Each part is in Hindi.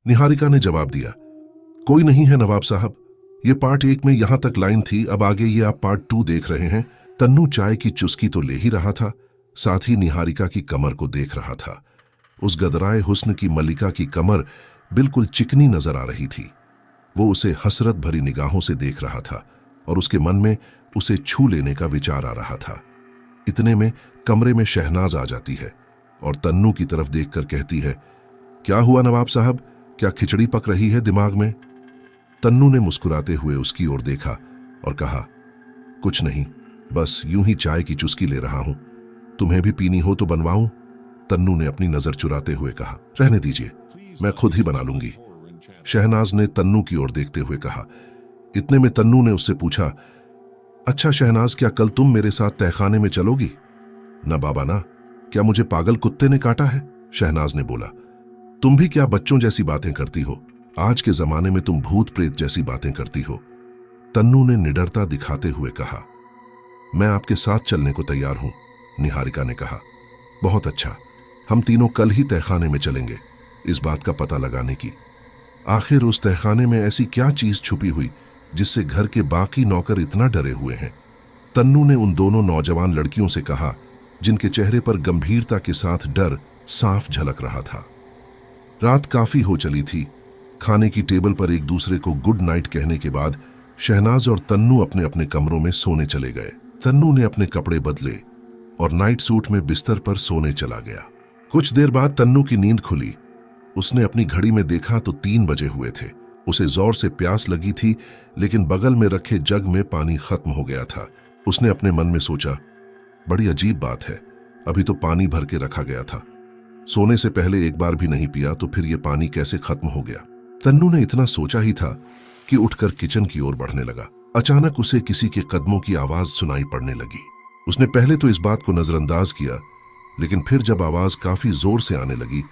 निहारिका ने जवाब दिया, कोई नहीं है नवाब साहब, ये पार्ट 1 में यहां तक लाइन थी, अब आगे ये आप पार्ट 2 देख रहे हैं। तन्नू चाय की चुस्की तो ले ही रहा था, साथ ही निहारिका की कमर को देख रहा था। उस गदराए हुस्न की मल्लिका की कमर बिल्कुल चिकनी नजर आ रही थी। वो उसे हसरत भरी निगाहों से देख रहा था और उसके मन में उसे छू लेने का विचार आ रहा था। इतने में कमरे में शहनाज आ जाती है और तन्नू की तरफ देखकर कहती है, क्या हुआ नवाब साहब, क्या खिचड़ी पक रही है दिमाग में? तन्नू ने मुस्कुराते हुए उसकी ओर देखा और कहा, कुछ नहीं, बस यूं ही चाय की चुस्की ले रहा हूं। तुम्हें भी पीनी हो तो बनवाऊं? तन्नू ने अपनी नजर चुराते हुए कहा, रहने दीजिए, मैं खुद ही बना लूंगी। शहनाज ने तन्नू की ओर देखते हुए कहा। इतने में तन्नू ने उससे पूछा, अच्छा शहनाज, क्या कल तुम मेरे साथ तहखाने में चलोगी? ना बाबा ना, क्या मुझे पागल कुत्ते ने काटा है? शहनाज ने बोला, तुम भी क्या बच्चों जैसी बातें करती हो? आज के जमाने में तुम भूत प्रेत जैसी बातें करती हो। तन्नू ने निडरता दिखाते हुए कहा, मैं आपके साथ चलने को तैयार हूं। निहारिका ने कहा, बहुत अच्छा, हम तीनों कल ही तहखाने में चलेंगे इस बात का पता लगाने की। आखिर उस तहखाने में ऐसी क्या चीज छुपी हुई जिससे घर के बाकी नौकर इतना डरे हुए हैं? तन्नू ने उन दोनों नौजवान लड़कियों से कहा जिनके चेहरे पर गंभीरता के साथ डर साफ झलक रहा था। रात काफी हो चली थी। खाने की टेबल पर एक दूसरे को गुड नाइट कहने के बाद शहनाज और तन्नू अपने अपने कमरों में सोने चले गए। तन्नू ने अपने कपड़े बदले और नाइट सूट में बिस्तर पर सोने चला गया। कुछ देर बाद तन्नू की नींद खुली। उसने अपनी घड़ी में देखा तो 3 बजे हुए थे। उसे जोर से प्यास लगी थी, लेकिन बगल में रखे जग में पानी खत्म हो गया था। उसने अपने मन में सोचा, बड़ी अजीब बात है, अभी तो पानी भर के रखा गया था, सोने से पहले एक बार भी नहीं पिया, तो फिर ये पानी कैसे खत्म हो गया? तन्नू ने इतना सोचा ही था कि उठकर किचन की ओर बढ़ने लगा। अचानक उसे किसी के कदमों की आवाज सुनाई पड़ने लगी। उसने पहले तो इस बात को नजरअंदाज किया, लेकिन फिर जब आवाज काफी जोर से आने लगी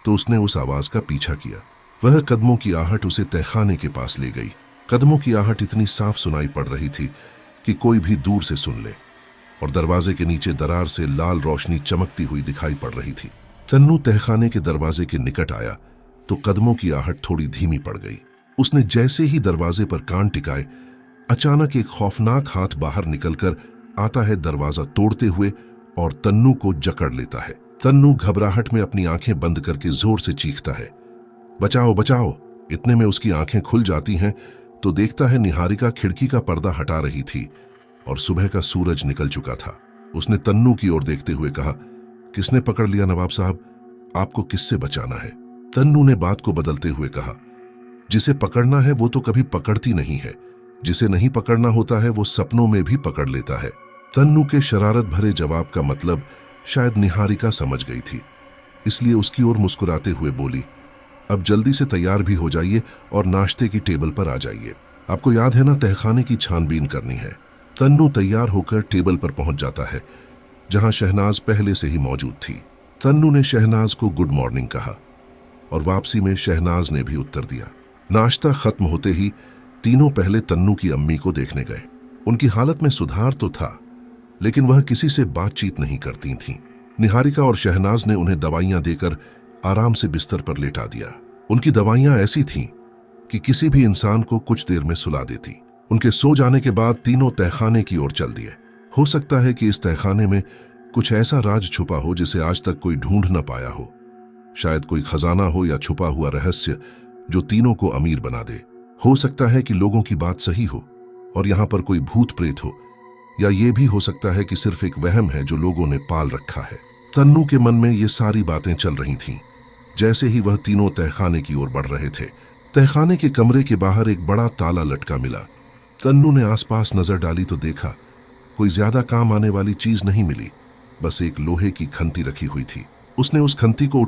तो उसने उस आवाज का पीछा किया। वह कदमों की आहट उसे तहखाने के पास ले गई। कदमों की आहट इतनी साफ सुनाई पड़ रही थी कि कोई भी दूर से सुन ले, और दरवाजे के नीचे दरार से लाल रोशनी चमकती हुई दिखाई पड़ रही थी। तन्नू तहखाने के दरवाजे के निकट आया तो कदमों की आहट थोड़ी धीमी पड़ गई। उसने जैसे ही दरवाजे पर कान टिकाए, अचानक एक खौफनाक हाथ बाहर निकलकर आता है दरवाजा तोड़ते हुए और तन्नू को जकड़ लेता है। तन्नू घबराहट में अपनी आंखें बंद करके जोर से चीखता है, बचाओ बचाओ। इतने में उसकी आंखें खुल जाती हैं तो देखता है निहारिका खिड़की का पर्दा हटा रही थी और सुबह का सूरज निकल चुका था। उसने तन्नू की ओर देखते हुए कहा, किसने पकड़ लिया नवाब साहब? आपको किससे बचाना है? तन्नू ने बात को बदलते हुए कहा, जिसे पकड़ना है वो तो कभी पकड़ती नहीं है, जिसे नहीं पकड़ना होता है वो सपनों में भी पकड़ लेता है। तन्नू के शरारत भरे जवाब का मतलब शायद निहारिका समझ गई थी, इसलिए उसकी ओर मुस्कुराते हुए बोली, अब जल्दी से तैयार भी हो जाइए और नाश्ते की टेबल पर आ जाइए। आपको याद है ना, तहखाने की छानबीन करनी है। तन्नू तैयार होकर टेबल पर पहुंच जाता है जहां शहनाज पहले से ही मौजूद थी। तन्नू ने शहनाज को गुड मॉर्निंग कहा और वापसी में शहनाज ने भी उत्तर दिया। नाश्ता खत्म होते ही तीनों पहले तन्नू की अम्मी को देखने गए। उनकी हालत में सुधार तो था, लेकिन वह किसी से बातचीत नहीं करती थीं। निहारिका और शहनाज ने उन्हें दवाइयां देकर आराम से बिस्तर पर लेटा दिया। उनकी दवाइयां ऐसी थीं कि किसी भी इंसान को कुछ देर में सुला देती। उनके सो जाने के बाद तीनों तहखाने की ओर चल दिए। हो सकता है कि इस तहखाने में कुछ ऐसा राज छुपा हो जिसे आज तक कोई ढूंढ न पाया हो। शायद कोई खजाना हो या छुपा हुआ रहस्य जो तीनों को अमीर बना दे। हो सकता है कि लोगों की बात सही हो और यहां पर कोई भूत प्रेत हो, या ये भी हो सकता है कि सिर्फ एक वहम है जो लोगों ने पाल रखा है। तन्नू के मन में ये सारी बातें चल रही थीं जैसे ही वह तीनों तहखाने की ओर बढ़ रहे थे। तहखाने के कमरे के बाहर एक बड़ा ताला लटका मिला। तन्नू ने आसपास नजर डाली तो देखा कोई ज्यादा काम आने वाली चीज नहीं मिली, बस एक लोहे की खंती रखी हुई थी। उसने उस खंती को